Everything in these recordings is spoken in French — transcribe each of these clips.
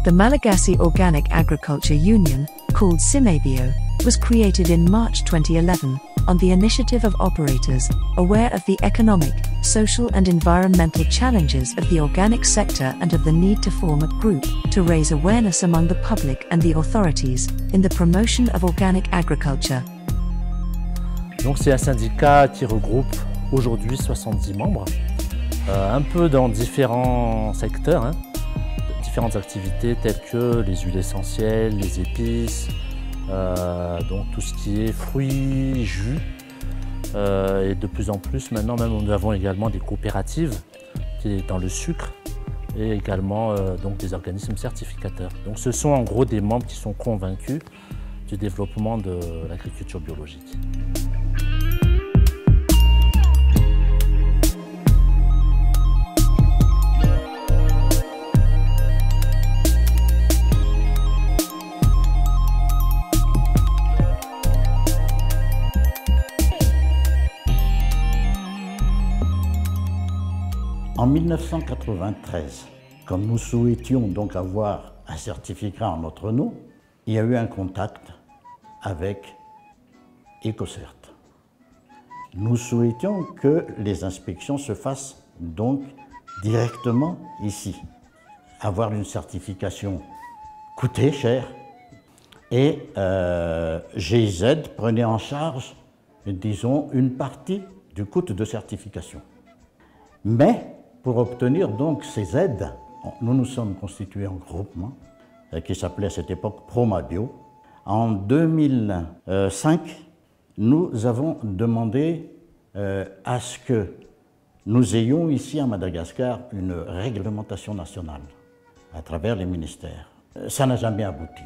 The Malagasy Organic Agriculture Union, called CIMABIO, was created in March 2011 on the initiative of operators aware of the economic, social and environmental challenges of the organic sector and of the need to form a group to raise awareness among the public and the authorities in the promotion of organic agriculture. Donc c'est un syndicat qui regroupe aujourd'hui 70 membres, un peu dans différents secteurs, différentes activités telles que les huiles essentielles, les épices, donc tout ce qui est fruits, jus, et de plus en plus maintenant même nous avons également des coopératives qui est dans le sucre et également donc des organismes certificateurs. Donc ce sont en gros des membres qui sont convaincus du développement de l'agriculture biologique. En 1993, comme nous souhaitions donc avoir un certificat en notre nom, il y a eu un contact avec EcoCert. Nous souhaitions que les inspections se fassent donc directement ici. Avoir une certification coûtait cher et GIZ prenait en charge, disons, une partie du coût de certification. Mais pour obtenir donc ces aides, nous nous sommes constitués en groupement qui s'appelait à cette époque PromaBio. En 2005, nous avons demandé à ce que nous ayons ici à Madagascar une réglementation nationale à travers les ministères. Ça n'a jamais abouti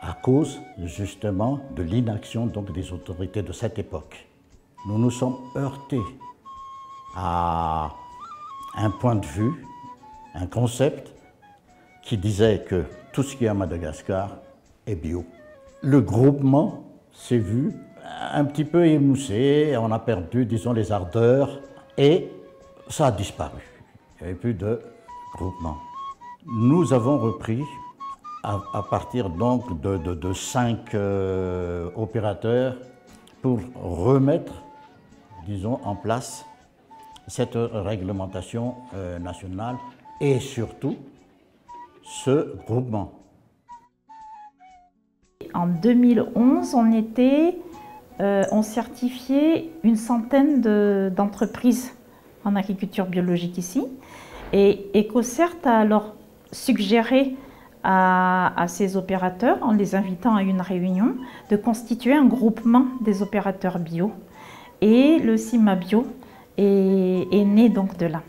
à cause justement de l'inaction donc des autorités de cette époque. Nous nous sommes heurtés à un point de vue, un concept qui disait que tout ce qui est à Madagascar est bio. Le groupement s'est vu un petit peu émoussé, on a perdu, disons, les ardeurs et ça a disparu. Il n'y avait plus de groupement. Nous avons repris à partir donc de 5 opérateurs pour remettre, disons, en place cette réglementation nationale et surtout ce groupement. En 2011, on certifiait une centaine d'entreprises en agriculture biologique ici. Et EcoCert a alors suggéré à ces opérateurs, en les invitant à une réunion, de constituer un groupement des opérateurs bio. Et le CIMABIO est né donc de là.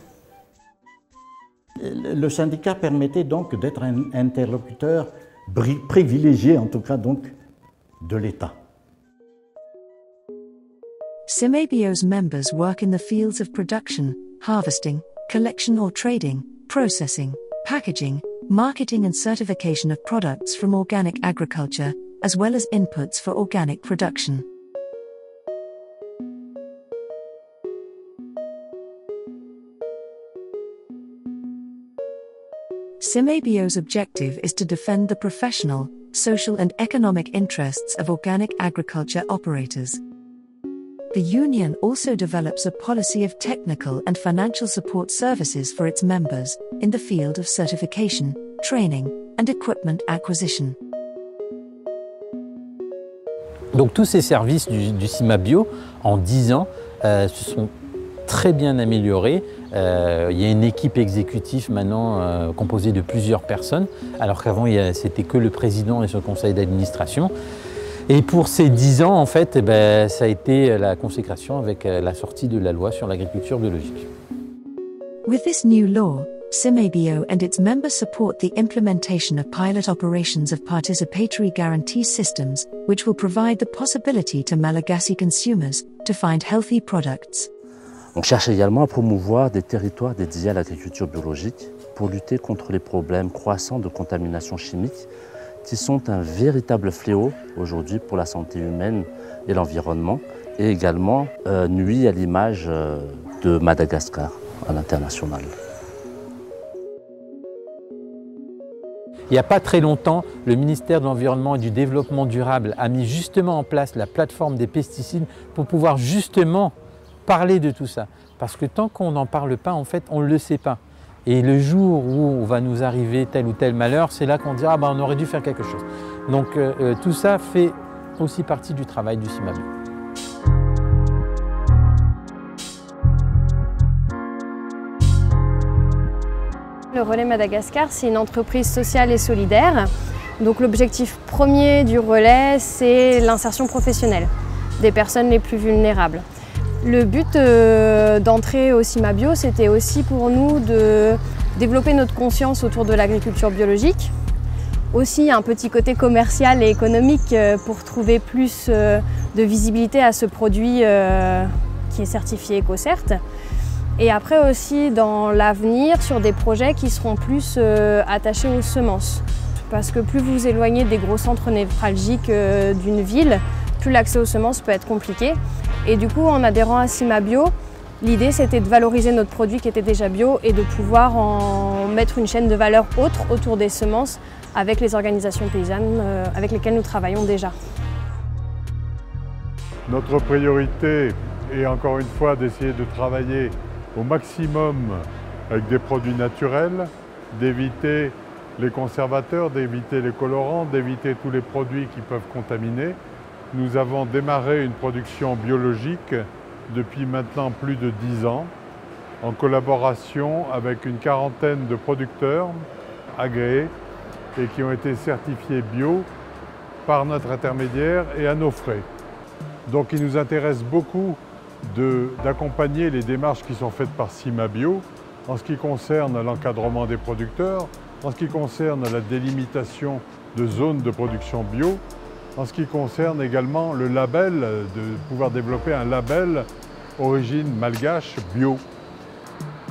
Le syndicat permettait donc d'être un interlocuteur privilégié, en tout cas donc, de l'État. CIMABIO's members work in the fields of production, harvesting, collection or trading, processing, packaging, marketing and certification of products from organic agriculture, as well as inputs for organic production. CIMABIO's objective is to defend the professional, social and economic interests of organic agriculture operators. The union also develops a policy of technical and financial support services for its members in the field of certification, training, and equipment acquisition. Donc tous ces services du CIMABIO, en 10 ans, se sont très bien améliorés. Il y a une équipe exécutive maintenant composée de plusieurs personnes, alors qu'avant c'était que le président et son conseil d'administration. Et pour ces 10 ans, en fait, ça a été la consécration avec la sortie de la loi sur l'agriculture biologique. With this new law, CIMABIO and its members support the implementation of pilot operations of participatory guarantee systems, which will provide the possibility to Malagasy consumers to find healthy products. On cherche également à promouvoir des territoires dédiés à l'agriculture biologique pour lutter contre les problèmes croissants de contamination chimique qui sont un véritable fléau aujourd'hui pour la santé humaine et l'environnement et également nuit à l'image de Madagascar à l'international. Il n'y a pas très longtemps, le ministère de l'Environnement et du Développement durable a mis justement en place la plateforme des pesticides pour pouvoir justement parler de tout ça. Parce que tant qu'on n'en parle pas, en fait, on ne le sait pas. Et le jour où va nous arriver tel ou tel malheur, c'est là qu'on dira on aurait dû faire quelque chose. Donc tout ça fait aussi partie du travail du Cimabio. Le Relais Madagascar, c'est une entreprise sociale et solidaire. Donc l'objectif premier du Relais, c'est l'insertion professionnelle des personnes les plus vulnérables. Le but d'entrer au Cimabio, c'était aussi pour nous de développer notre conscience autour de l'agriculture biologique. Aussi un petit côté commercial et économique pour trouver plus de visibilité à ce produit qui est certifié EcoCert. Et après aussi dans l'avenir sur des projets qui seront plus attachés aux semences. Parce que plus vous vous éloignez des gros centres névralgiques d'une ville, plus l'accès aux semences peut être compliqué. Et du coup, en adhérant à Cimabio, l'idée c'était de valoriser notre produit qui était déjà bio et de pouvoir en mettre une chaîne de valeur autre autour des semences avec les organisations paysannes avec lesquelles nous travaillons déjà. Notre priorité est encore une fois d'essayer de travailler au maximum avec des produits naturels, d'éviter les conservateurs, d'éviter les colorants, d'éviter tous les produits qui peuvent contaminer. Nous avons démarré une production biologique depuis maintenant plus de 10 ans, en collaboration avec une quarantaine de producteurs agréés et qui ont été certifiés bio par notre intermédiaire et à nos frais. Donc il nous intéresse beaucoup d'accompagner les démarches qui sont faites par Cimabio en ce qui concerne l'encadrement des producteurs, en ce qui concerne la délimitation de zones de production bio, en ce qui concerne également le label, de pouvoir développer un label origine malgache bio.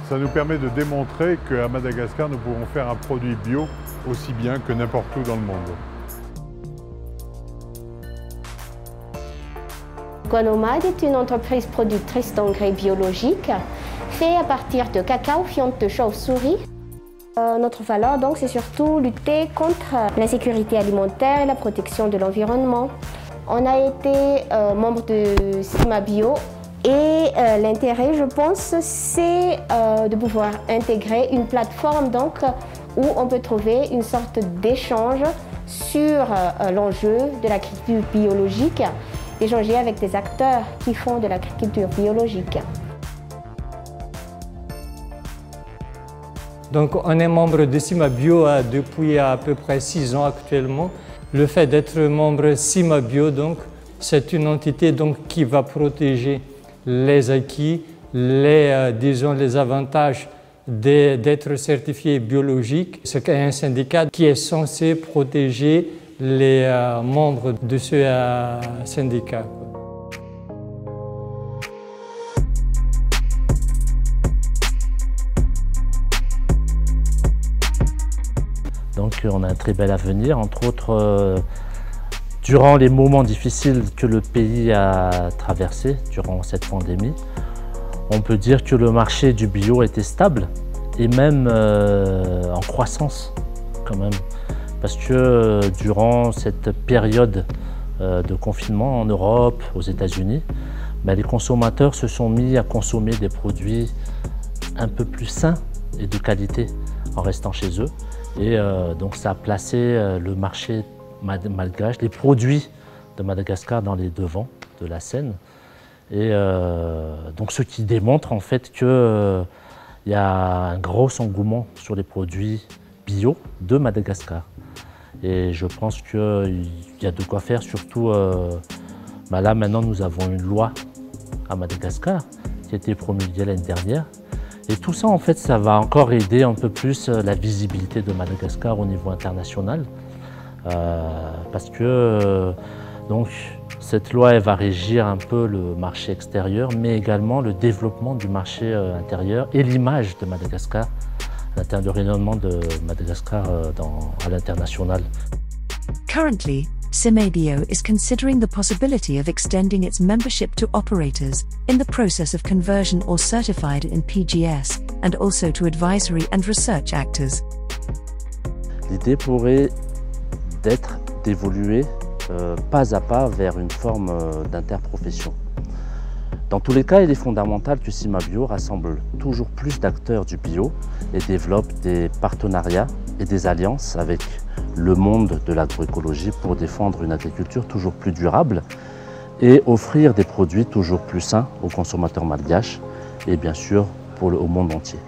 Ça nous permet de démontrer qu'à Madagascar, nous pouvons faire un produit bio aussi bien que n'importe où dans le monde. Guanomad est une entreprise productrice d'engrais biologiques faits à partir de cacao, fientes de chauve-souris. Notre valeur, donc, c'est surtout lutter contre l'insécurité alimentaire et la protection de l'environnement. On a été membre de Cimabio et l'intérêt, je pense, c'est de pouvoir intégrer une plateforme donc, où on peut trouver une sorte d'échange sur l'enjeu de l'agriculture biologique, d'échanger avec des acteurs qui font de l'agriculture biologique. Donc on est membre de Cimabio depuis à peu près 6 ans actuellement. Le fait d'être membre Cimabio, donc, c'est une entité donc, qui va protéger les acquis, disons, les avantages d'être certifié biologique. C'est un syndicat qui est censé protéger les membres de ce syndicat. Donc on a un très bel avenir, entre autres durant les moments difficiles que le pays a traversés durant cette pandémie. On peut dire que le marché du bio était stable et même en croissance quand même. Parce que durant cette période de confinement en Europe, aux États-Unis, les consommateurs se sont mis à consommer des produits un peu plus sains et de qualité en restant chez eux. Et donc ça a placé le marché malgache, les produits de Madagascar dans les devants de la scène. Et donc ce qui démontre en fait qu'il y a un gros engouement sur les produits bio de Madagascar. Et je pense qu'il y a de quoi faire, surtout là maintenant nous avons une loi à Madagascar qui a été promulguée l'année dernière. Et tout ça en fait ça va encore aider un peu plus la visibilité de Madagascar au niveau international. Parce que donc, cette loi elle va régir un peu le marché extérieur mais également le développement du marché intérieur et l'image de Madagascar. Le rayonnement de Madagascar à l'international. Currently, Cimabio is considering the possibility of extending its membership to operators in the process of conversion or certified in PGS, and also to advisory and research actors. L'idée pourrait être d'évoluer pas à pas vers une forme d'interprofession. Dans tous les cas, il est fondamental que Cimabio rassemble toujours plus d'acteurs du bio et développe des partenariats et des alliances avec le monde de l'agroécologie pour défendre une agriculture toujours plus durable et offrir des produits toujours plus sains aux consommateurs malgaches et bien sûr au monde entier.